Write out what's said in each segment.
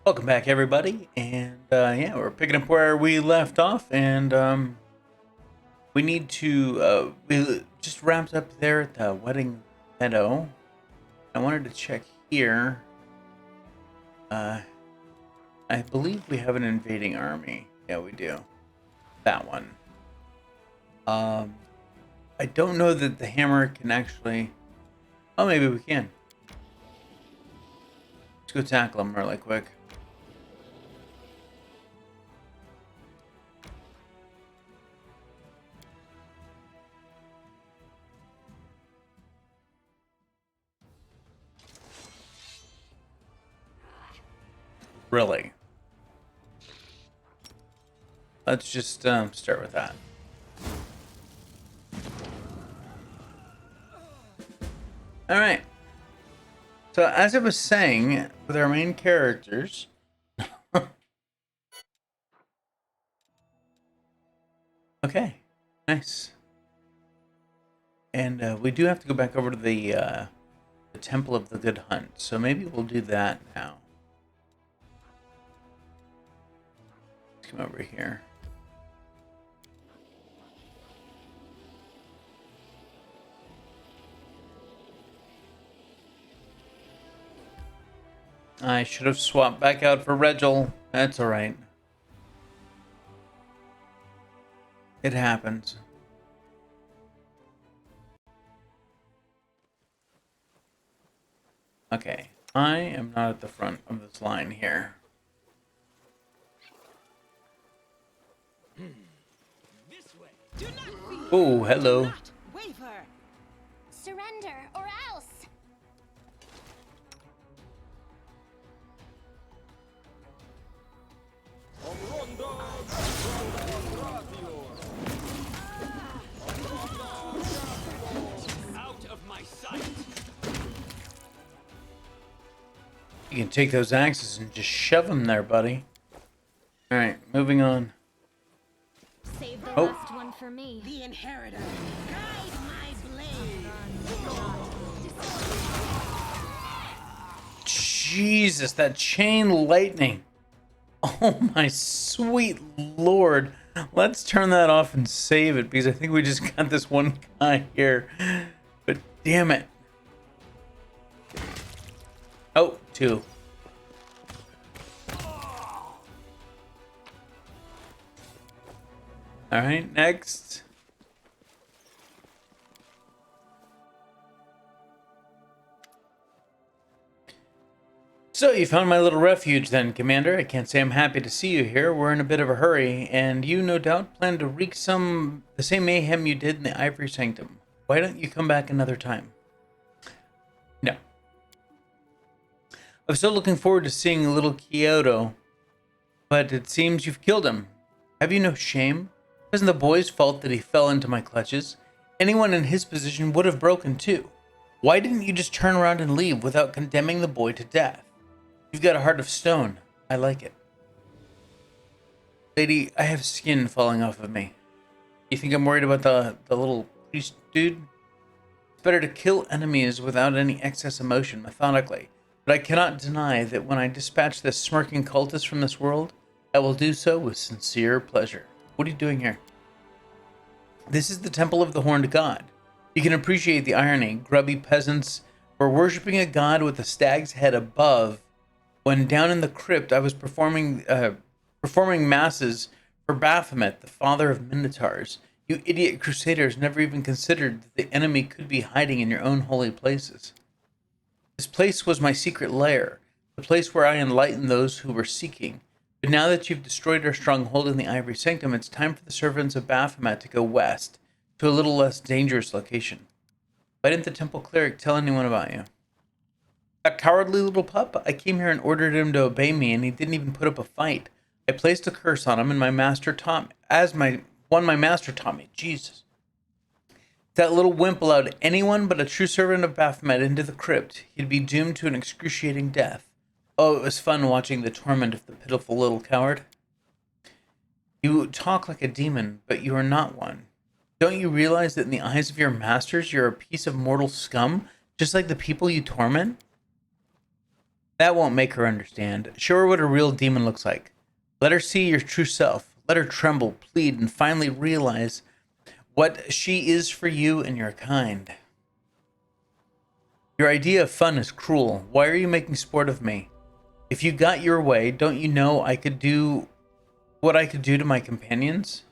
Welcome back, everybody, and yeah, we're picking up where we left off, and we need to we just wrapped up there at the wedding meadow. I wanted to check here. I believe we have an invading army. Yeah, we do. That one. I don't know that the hammer can actually. Oh, maybe we can. Let's go tackle them really quick. Really? Let's just start with that. All right. So as I was saying, with our main characters, okay, nice. And we do have to go back over to the Temple of the Good Hunt, so maybe we'll do that now. Let's come over here. I should have swapped back out for Regil. That's alright. It happens. Okay, I am not at the front of this line here. Oh, hello. Surrender or else. Out of my sight. You can take those axes and just shove them there, buddy. All right, moving on. Save the Oh. last one for me. The inheritor, guide my blade. Jesus, that chain lightning. Oh my sweet lord. Let's turn that off and save it because I think we just got this one guy here. But damn it. Oh, two. All right, next. So you found my little refuge then, Commander. I can't say I'm happy to see you here. We're in a bit of a hurry, and you no doubt plan to wreak the same mayhem you did in the Ivory Sanctum. Why don't you come back another time? No. I'm still looking forward to seeing little 𝐂𝐡𝐚𝐽, but it seems you've killed him. Have you no shame? It wasn't the boy's fault that he fell into my clutches. Anyone in his position would have broken too. Why didn't you just turn around and leave without condemning the boy to death? You've got a heart of stone. I like it. Lady, I have skin falling off of me. You think I'm worried about the little priest dude? It's better to kill enemies without any excess emotion, methodically. But I cannot deny that when I dispatch this smirking cultist from this world, I will do so with sincere pleasure. What are you doing here? This is the Temple of the Horned God. You can appreciate the irony. Grubby peasants were worshipping a god with a stag's head above, when down in the crypt I was performing masses for Baphomet, the father of Minotaurs. You idiot Crusaders never even considered that the enemy could be hiding in your own holy places. This place was my secret lair, the place where I enlightened those who were seeking. But now that you've destroyed our stronghold in the Ivory Sanctum, it's time for the servants of Baphomet to go west, to a little less dangerous location. Why didn't the temple cleric tell anyone about you? That cowardly little pup? I came here and ordered him to obey me, and he didn't even put up a fight. I placed a curse on him, and my master taught me. Jesus. If that little wimp allowed anyone but a true servant of Baphomet into the crypt, he'd be doomed to an excruciating death. Oh, it was fun watching the torment of the pitiful little coward. You talk like a demon, but you are not one. Don't you realize that in the eyes of your masters, you're a piece of mortal scum, just like the people you torment? That won't make her understand. Show her what a real demon looks like. Let her see your true self. Let her tremble, plead, and finally realize what she is for you and your kind. Your idea of fun is cruel. Why are you making sport of me? If you got your way, don't you know I could do what I could do to my companions?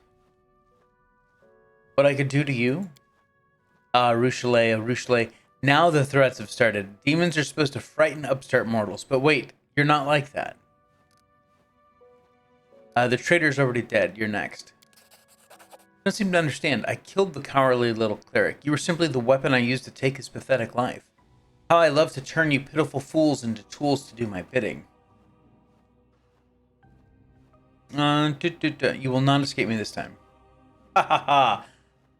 What I could do to you? Ah, Ruchelet. Now the threats have started. Demons are supposed to frighten upstart mortals, but wait, you're not like that. The traitor's already dead. You're next. Don't seem to understand. I killed the cowardly little cleric. You were simply the weapon I used to take his pathetic life. How I love to turn you pitiful fools into tools to do my bidding. You will not escape me this time. Ha ha ha.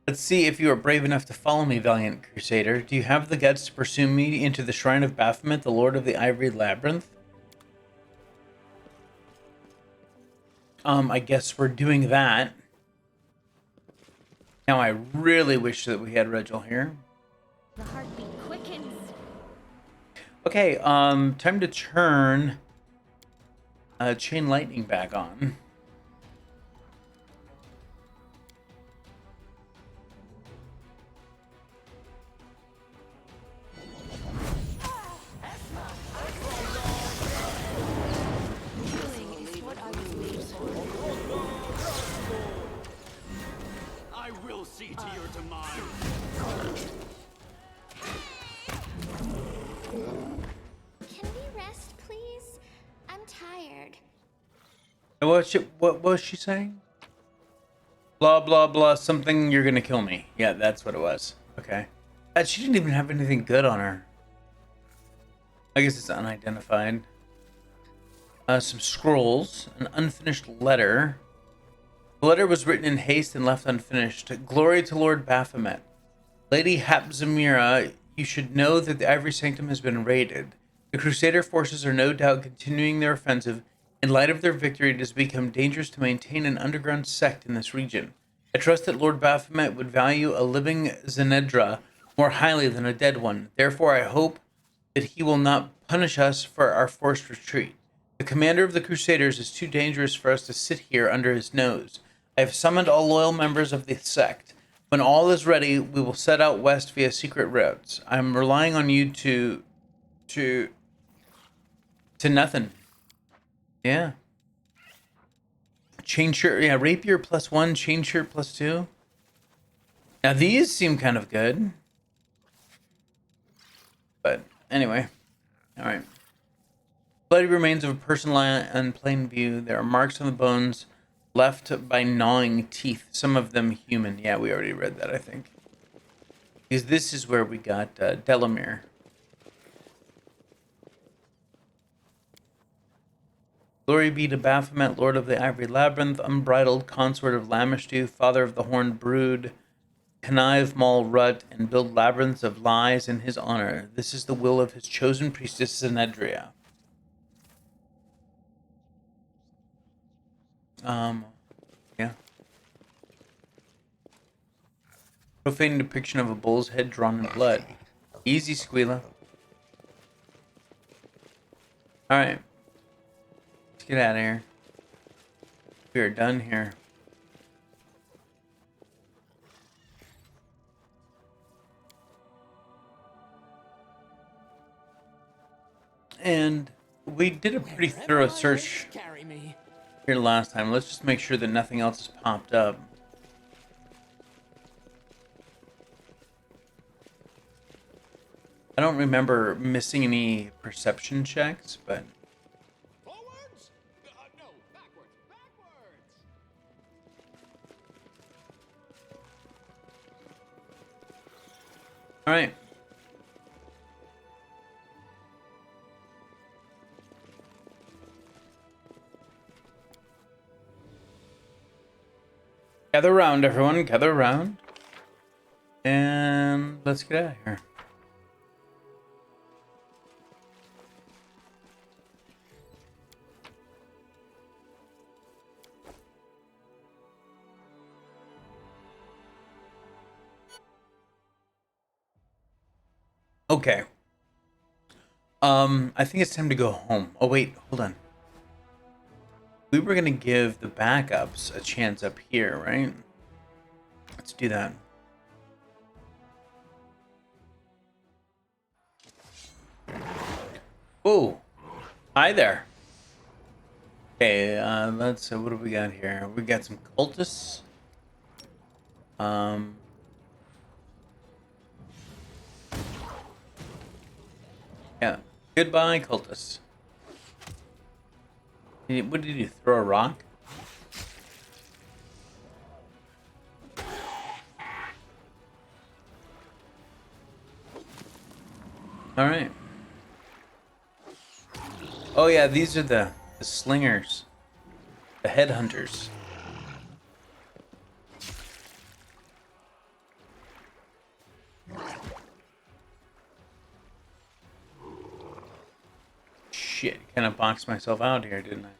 Let's see if you are brave enough to follow me, valiant Crusader. Do you have the guts to pursue me into the shrine of Baphomet, the Lord of the Ivory Labyrinth? I guess we're doing that. Now I really wish that we had Regil here. The heartbeat quickens. Okay, time to turn Chain Lightning back on. I will see to your demise. Can we rest, please? I'm tired. What was she saying? Blah, blah, blah, something, you're gonna kill me. Yeah, that's what it was. Okay. She didn't even have anything good on her. I guess it's unidentified. Some scrolls, an unfinished letter. The letter was written in haste and left unfinished. Glory to Lord Baphomet. Lady 𝐂𝐴simar, you should know that the Ivory Sanctum has been raided. The Crusader forces are no doubt continuing their offensive. In light of their victory, it has become dangerous to maintain an underground sect in this region. I trust that Lord Baphomet would value a living 𝐚𝐻𝐽 more highly than a dead one. Therefore, I hope that he will not punish us for our forced retreat. The commander of the Crusaders is too dangerous for us to sit here under his nose. I have summoned all loyal members of the sect. When all is ready, we will set out west via secret routes. I'm relying on you to nothing. Yeah. Chain shirt, yeah, rapier +1, chain shirt +2. Now these seem kind of good. But anyway. Alright. Bloody remains of a person lie in plain view. There are marks on the bones left by gnawing teeth, some of them human. Yeah, we already read that, I think. Because this is where we got Delamere. Glory be to Baphomet, Lord of the Ivory Labyrinth, unbridled consort of Lamishtu, father of the Horned Brood, connive Maul Rut, and build labyrinths of lies in his honor. This is the will of his chosen priestess Zenedria. Yeah. Profane depiction of a bull's head drawn in blood. Easy, Squeala. Alright. Let's get out of here. We are done here. And we did a pretty thorough search Carry me. here last time. Let's just make sure that nothing else has popped up. I don't remember missing any perception checks, but Forwards? No, backwards. Backwards. all right. Gather around, everyone. Gather around. And let's get out of here. Okay. I think it's time to go home. Oh wait, hold on. We were gonna give the backups a chance up here, right? Let's do that. Oh, hi there. Okay, let's. What do we got here? We got some cultists. Yeah. Goodbye, cultists. What did you throw a rock? All right. Oh yeah, these are the slingers, the headhunters. Shit, kind of boxed myself out here, didn't I?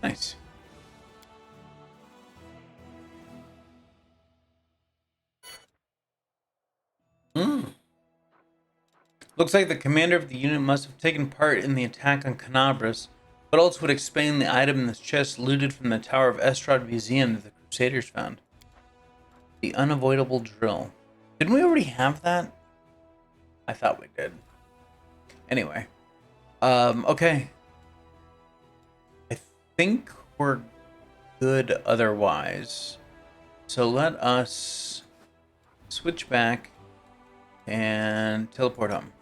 Nice. Looks like the commander of the unit must have taken part in the attack on 𝐂𝐚𝐽. What else would explain the item in this chest looted from the Tower of Estrad Museum that the Crusaders found? The unavoidable drill. Didn't we already have that? I thought we did. Anyway. Okay. I think we're good otherwise. So let us switch back and teleport home.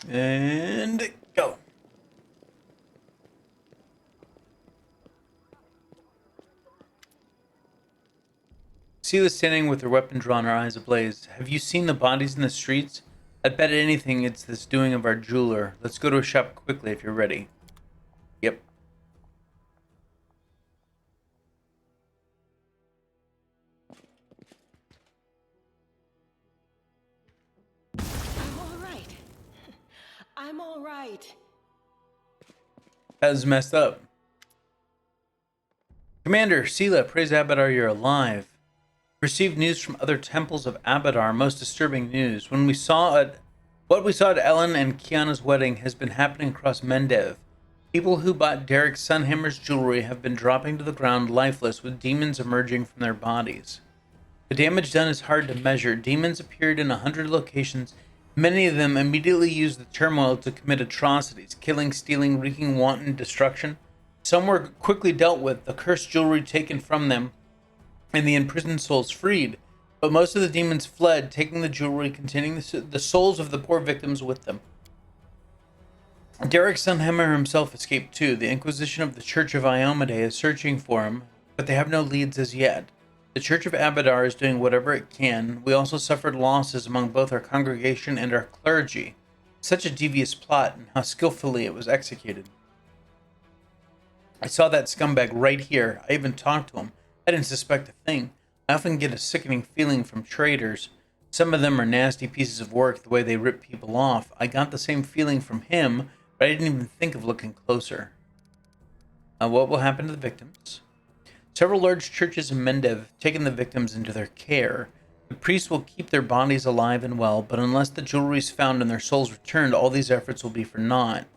And go. Seela standing with her weapon drawn, her eyes ablaze. Have you seen the bodies in the streets? I'd bet anything it's this doing of our jeweler. Let's go to a shop quickly if you're ready. Yep. I'm all right. I'm all right. That's messed up. Commander, Seela, praise Abadar you're alive. Received news from other temples of Abadar, most disturbing news. What we saw at Ellen and Kiana's wedding has been happening across Mendev. People who bought Derek Sunhammer's jewelry have been dropping to the ground lifeless, with demons emerging from their bodies. The damage done is hard to measure. Demons appeared in 100 locations. Many of them immediately used the turmoil to commit atrocities, killing, stealing, wreaking wanton destruction. Some were quickly dealt with, the cursed jewelry taken from them, and the imprisoned souls freed. But most of the demons fled, taking the jewelry containing the souls of the poor victims with them. Derek Sunhammer himself escaped too. The Inquisition of the Church of 𝐼𝐿𝐴𝐷𝐼 is searching for him, but they have no leads as yet. The Church of Abadar is doing whatever it can. We also suffered losses among both our congregation and our clergy. Such a devious plot, and how skillfully it was executed. I saw that scumbag right here. I even talked to him. I didn't suspect a thing. I often get a sickening feeling from traitors. Some of them are nasty pieces of work, the way they rip people off. I got the same feeling from him, but I didn't even think of looking closer. What will happen to the victims? Several large churches in Mendev have taken the victims into their care. The priests will keep their bodies alive and well, but unless the jewelry is found and their souls returned, all these efforts will be for naught.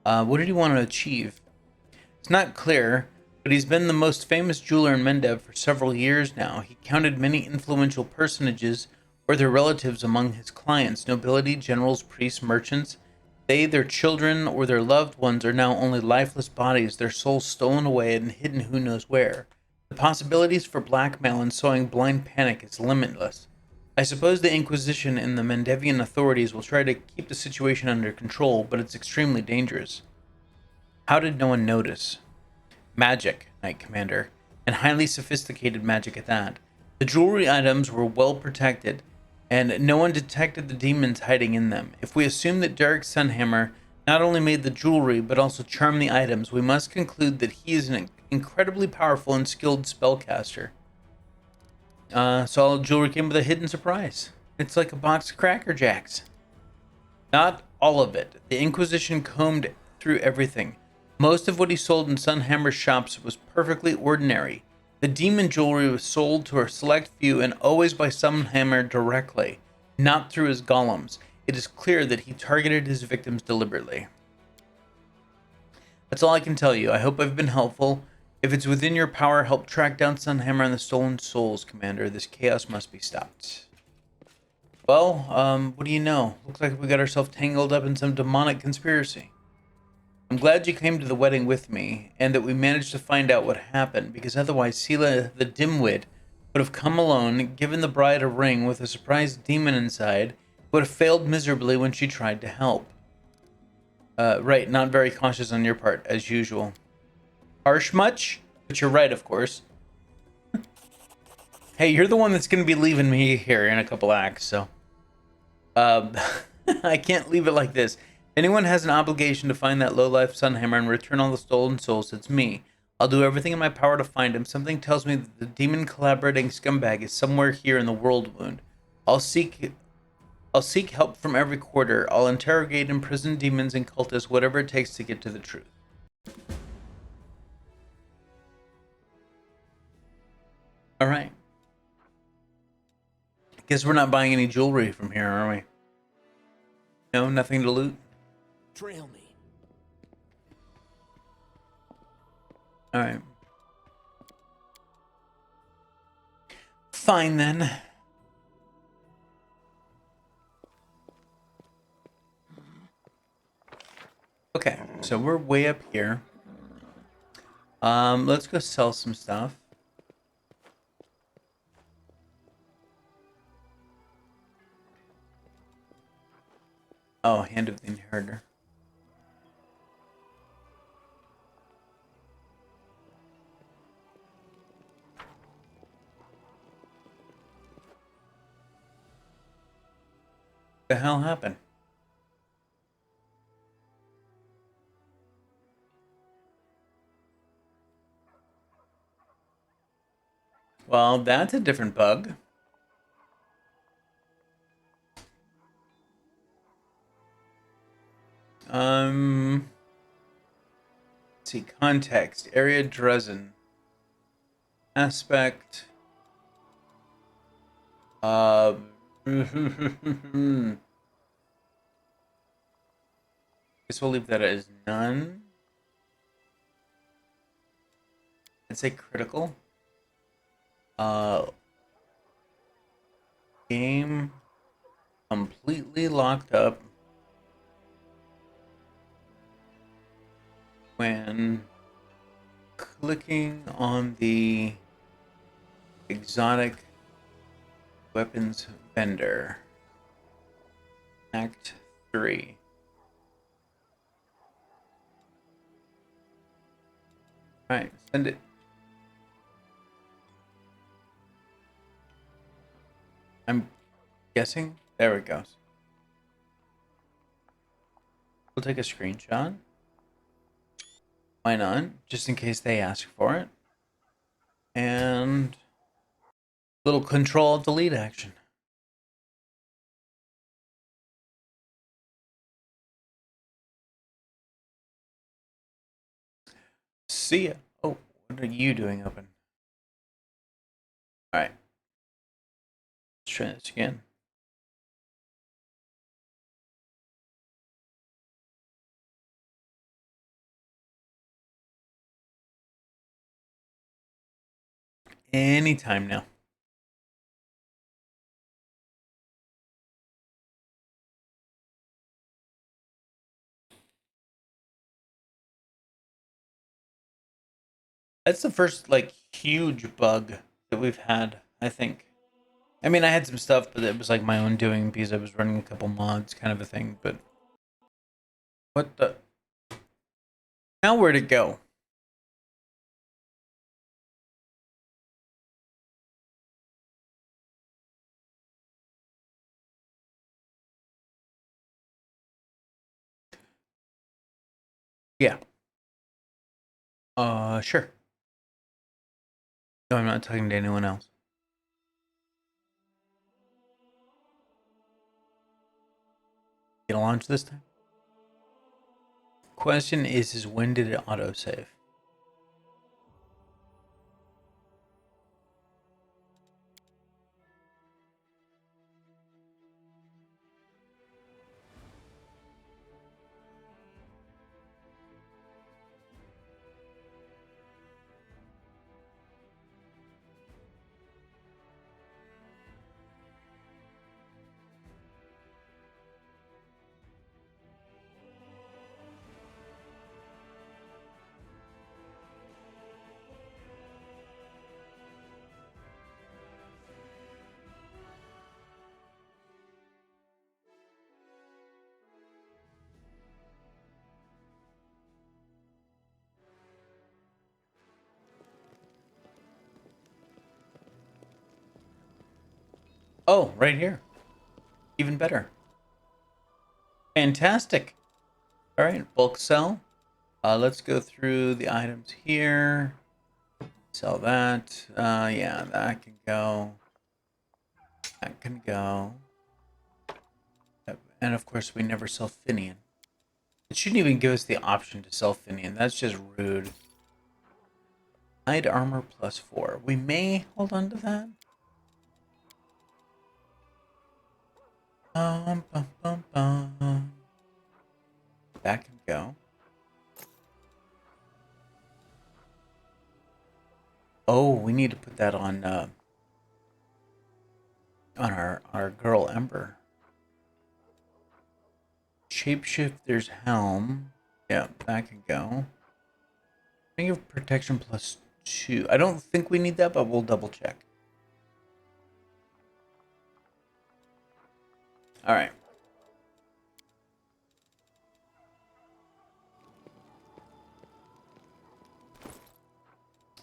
What did he want to achieve? It's not clear, but he's been the most famous jeweler in Mendev for several years now. He counted many influential personages or their relatives among his clients, nobility, generals, priests, merchants. They, their children, or their loved ones are now only lifeless bodies, their souls stolen away and hidden who knows where. The possibilities for blackmail and sowing blind panic is limitless. I suppose the Inquisition and the Mendevian authorities will try to keep the situation under control, but it's extremely dangerous. How did no one notice? Magic, Knight Commander, and highly sophisticated magic at that. The jewelry items were well protected, and no one detected the demons hiding in them. If we assume that Derek Sunhammer not only made the jewelry, but also charmed the items, we must conclude that he is an incredibly powerful and skilled spellcaster. So all the jewelry came with a hidden surprise. It's like a box of Cracker Jacks. Not all of it. The Inquisition combed through everything. Most of what he sold in Sunhammer's shops was perfectly ordinary. The demon jewelry was sold to a select few and always by Sunhammer directly, not through his golems. It is clear that he targeted his victims deliberately. That's all I can tell you. I hope I've been helpful. If it's within your power, help track down Sunhammer and the Stolen Souls, Commander. This chaos must be stopped. Well, what do you know? Looks like we got ourselves tangled up in some demonic conspiracy. I'm glad you came to the wedding with me, and that we managed to find out what happened, because otherwise Seela the Dimwit would have come alone, given the bride a ring with a surprise demon inside, who would have failed miserably when she tried to help. Right, not very cautious on your part, as usual. Harsh much? But you're right, of course. Hey, you're the one that's going to be leaving me here in a couple acts, so... I can't leave it like this. If anyone has an obligation to find that lowlife Sunhammer and return all the stolen souls, it's me. I'll do everything in my power to find him. Something tells me that the demon collaborating scumbag is somewhere here in the Worldwound. I'll seek help from every quarter. I'll interrogate imprisoned demons and cultists, whatever it takes to get to the truth. Alright. Guess we're not buying any jewelry from here, are we? No, nothing to loot? Trail me. Alright. Fine then. Okay, so we're way up here. Let's go sell some stuff. Oh, Hand of the Inheritor. The hell happened? Well, that's a different bug. Let's see, context, area Dresden. Aspect. Guess we'll leave that as none. I'd say critical. Game completely locked up when clicking on the exotic weapons vendor. Act 3. Alright, send it. I'm guessing. There it goes. We'll take a screenshot. Why not? Just in case they ask for it. And little control delete action. See ya. Oh, what are you doing open? Alright. Let's try this again. Anytime now. That's the first, like, huge bug that we've had, I think. I mean, I had some stuff, but it was like my own doing because I was running a couple mods, kind of a thing. But what the? Now where'd it go? Yeah. Sure. No, I'm not talking to anyone else. Get a launch this time? Question is when did it autosave? Oh, right here. Even better. Fantastic. All right, bulk sell. Let's go through the items here. Sell that. Yeah, that can go. That can go. And of course, we never sell Finian. It shouldn't even give us the option to sell Finian. That's just rude. Hide armor +4. We may hold on to that. Bum, bum, bum. That can go. Oh, we need to put that on our girl Ember. Shapeshifter's helm. Yeah, that can go. I think of protection +2. I don't think we need that, but we'll double check. All right.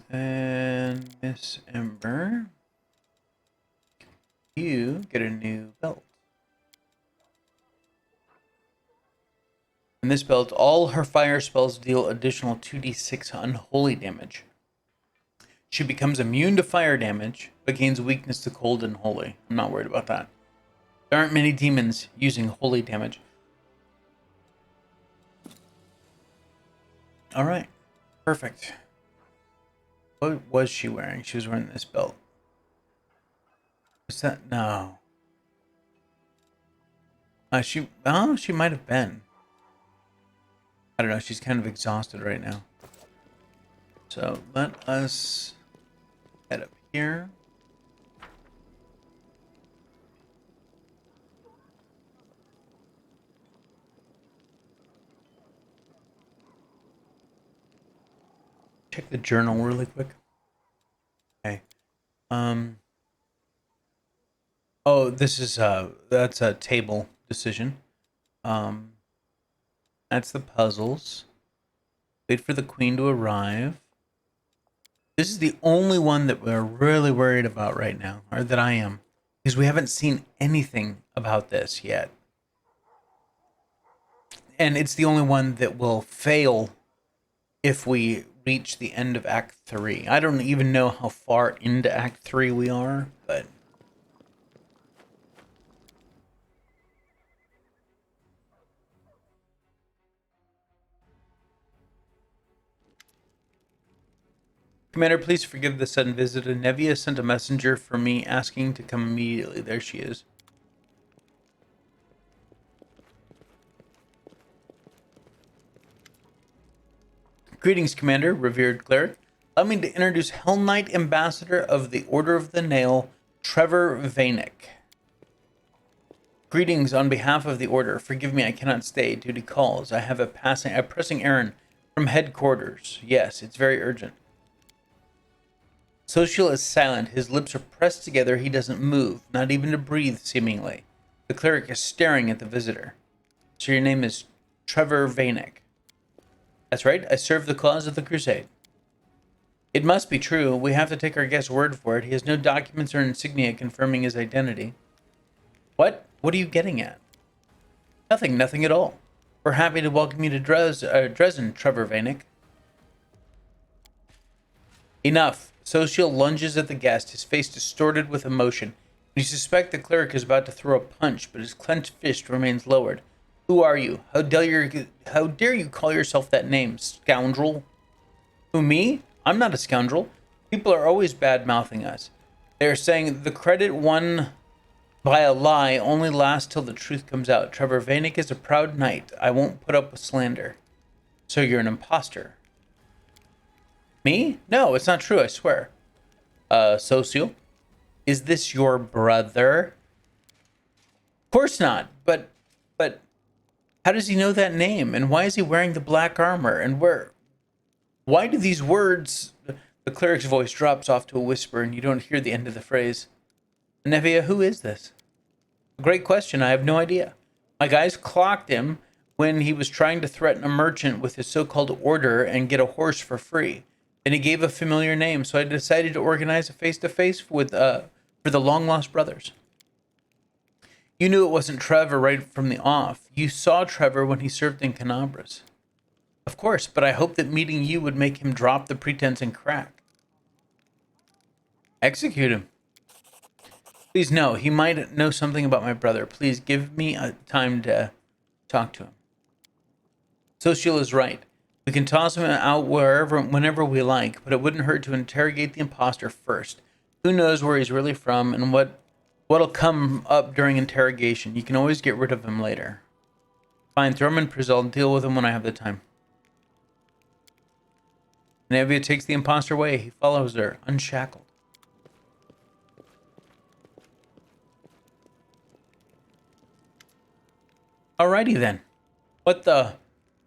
And Miss Ember, you get a new belt. In this belt, all her fire spells deal additional 2d6 unholy damage. She becomes immune to fire damage, but gains weakness to cold and holy. I'm not worried about that. There aren't many demons using holy damage. All right, perfect. What was she wearing? She was wearing this belt. Was that? No. She might have been. I don't know. She's kind of exhausted right now. So let us head up here. Check the journal really quick. Okay. Oh, this is that's a table decision. That's the puzzles. Wait for the queen to arrive. This is the only one that we're really worried about right now, or that I am, because we haven't seen anything about this yet. And it's the only one that will fail if we reach the end of Act 3. I don't even know how far into Act 3 we are, but... Commander, please forgive the sudden visit. Nevia sent a messenger for me asking to come immediately. There she is. Greetings, Commander, revered cleric. Allow me to introduce Hell Knight Ambassador of the Order of the Nail, Trevor Vanek. Greetings on behalf of the Order. Forgive me, I cannot stay due to calls. I have a pressing errand from headquarters. Yes, it's very urgent. Social is silent. His lips are pressed together. He doesn't move, not even to breathe, seemingly. The cleric is staring at the visitor. So your name is Trevor Vanek. That's right. I serve the cause of the Crusade. It must be true. We have to take our guest's word for it. He has no documents or insignia confirming his identity. What? What are you getting at? Nothing at all. We're happy to welcome you to Dresden, Trevor Vanek. Enough. Social lunges at the guest, his face distorted with emotion. You suspect the cleric is about to throw a punch, but his clenched fist remains lowered. Who are you? How dare you call yourself that name, scoundrel? Who, me? I'm not a scoundrel. People are always bad-mouthing us. They are saying the credit won by a lie only lasts till the truth comes out. Trevor Vanek is a proud knight. I won't put up with slander. So you're an imposter. Me? No, it's not true, I swear. Social? Is this your brother? Of course not, but how does he know that name? And why is he wearing the black armor? And why do these words... The cleric's voice drops off to a whisper and you don't hear the end of the phrase. Nevia, who is this? Great question, I have no idea. My guys clocked him when he was trying to threaten a merchant with his so-called order and get a horse for free. Then he gave a familiar name, so I decided to organize a face-to-face with for the long-lost brothers. You knew it wasn't Trevor right from the off. You saw Trevor when he served in Canabras. Of course, but I hoped that meeting you would make him drop the pretense and crack. Execute him. Please, no. He might know something about my brother. Please give me time to talk to him. Social is right. We can toss him out whenever we like, but it wouldn't hurt to interrogate the imposter first. Who knows where he's really from and what'll come up during interrogation. You can always get rid of him later. Fine, throw him in prison. I'll deal with him when I have the time. Nevia takes the imposter away. He follows her, unshackled. Alrighty then.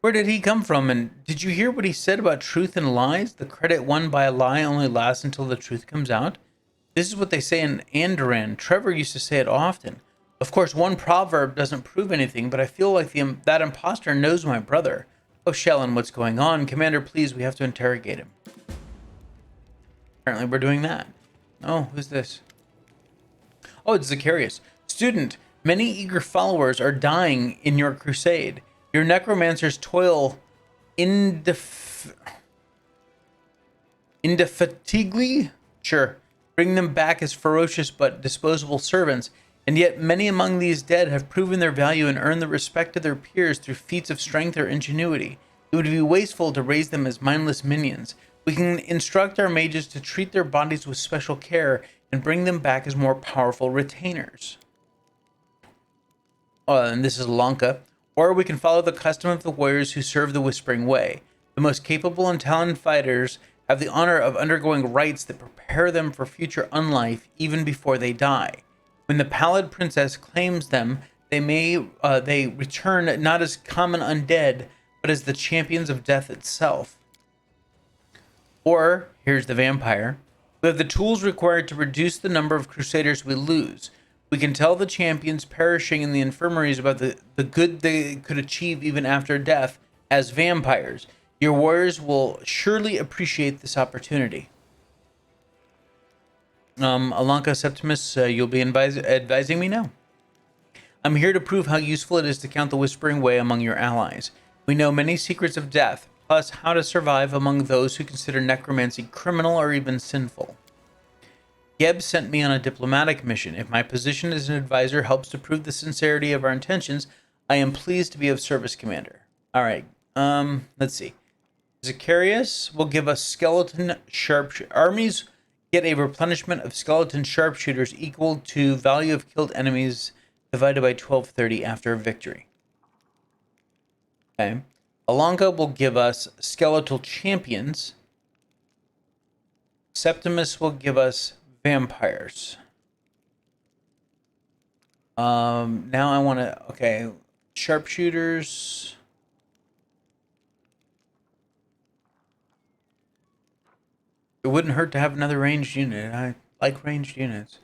Where did he come from? And did you hear what he said about truth and lies? The credit won by a lie only lasts until the truth comes out. This is what they say in Andoran. Trevor used to say it often. Of course, one proverb doesn't prove anything, but I feel like that imposter knows my brother. Oh, Shellen, what's going on? Commander, please, we have to interrogate him. Apparently we're doing that. Oh, who's this? Oh, it's Zacarius. Student, many eager followers are dying in your crusade. Your necromancers toil indefatigably? Sure. Bring them back as ferocious but disposable servants, and yet many among these dead have proven their value and earned the respect of their peers through feats of strength or ingenuity. It would be wasteful to raise them as mindless minions. We can instruct our mages to treat their bodies with special care and bring them back as more powerful retainers. And this is Lanka. Or we can follow the custom of the warriors who serve the Whispering Way. The most capable and talented fighters have the honor of undergoing rites that prepare them for future unlife even before they die. When the Pallid Princess claims them, they return not as common undead, but as the champions of death itself. Or, here's the vampire. We have the tools required to reduce the number of crusaders we lose. We can tell the champions perishing in the infirmaries about the good they could achieve even after death as vampires. Your warriors will surely appreciate this opportunity. Alanka Septimus, you'll be advising me now. I'm here to prove how useful it is to count the Whispering Way among your allies. We know many secrets of death, plus how to survive among those who consider necromancy criminal or even sinful. Geb sent me on a diplomatic mission. If my position as an advisor helps to prove the sincerity of our intentions, I am pleased to be of service, Commander. All right. Let's see. Zacarius will give us skeleton sharpshooters. Armies get a replenishment of skeleton sharpshooters equal to value of killed enemies divided by 1230 after a victory. Okay. Alonga will give us skeletal champions. Septimus will give us vampires. Now I want to, okay, sharpshooters. It wouldn't hurt to have another ranged unit. I like ranged units.